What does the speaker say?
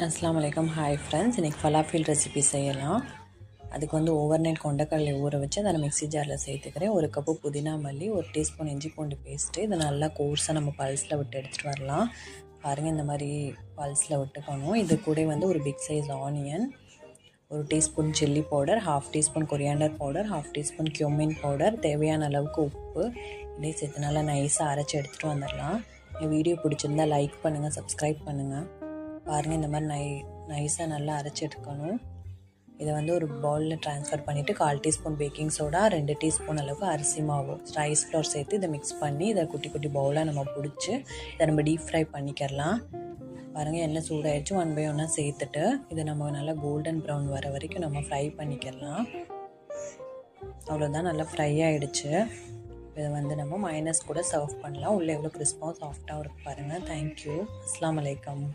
அஸ்ஸலாமு அலைக்கும். Hi friends, இன்றைக்கி ஃபலாஃபில் ரெசிபி செய்யலாம். அதுக்கு வந்து ஓவர் நைட் கொண்டக்கடலை ஊற வச்சு அதை நான் மிக்ஸி ஜாரில் சேர்த்துக்கிறேன். 1 கப்பு புதினா மல்லி, 1 டீஸ்பூன் இஞ்சி பூண்டு பேஸ்ட்டு. இதை நல்லா கோர்ஸாக நம்ம பல்ஸில் விட்டு எடுத்துகிட்டு வரலாம். பாருங்கள், இந்த மாதிரி பல்ஸில் விட்டுக்கணும். இது கூட வந்து ஒரு big size onion, 1 teaspoon chilli powder, 1/2 teaspoon coriander powder, 1/2 teaspoon cumin powder, தேவையான அளவுக்கு உப்பு, இதை சேர்த்து நல்லா நைஸாக அரைச்சி எடுத்துகிட்டு வந்துடலாம். என் வீடியோ பிடிச்சிருந்தா லைக் பண்ணுங்கள், சப்ஸ்கிரைப் பண்ணுங்கள். பாருங்கள், இந்த மாதிரி நைஸாக நல்லா அரைச்சி எடுக்கணும். இதை வந்து ஒரு பவுலில் ட்ரான்ஸ்ஃபர் பண்ணிவிட்டு 1/4 டீஸ்பூன் பேக்கிங் சோடா, 2 டீஸ்பூன் அளவுக்கு அரிசி மாவு, ரைஸ் ஃப்ளோர் சேர்த்து இதை மிக்ஸ் பண்ணி இதை குட்டி குட்டி பவுலாக நம்ம பிடிச்சி இதை நம்ம டீப் ஃப்ரை பண்ணிக்கிறலாம். பாருங்கள், எண்ணெய் சூடாகிடுச்சு. 1 by 1 சேர்த்துட்டு இதை நம்ம நல்லா கோல்டன் ப்ரௌன் வர வரைக்கும் நம்ம ஃப்ரை பண்ணிக்கிறலாம். அவ்வளோதான், நல்லா ஃப்ரை ஆகிடுச்சு. இதை வந்து நம்ம மைனஸ் கூட சர்வ் பண்ணலாம். உள்ளே எவ்வளோ கிறிஸ்பாகவும் சாஃப்டாகவும் இருக்குது பாருங்கள். தேங்க்யூ. அஸ்ஸலாமு அலைக்கும்.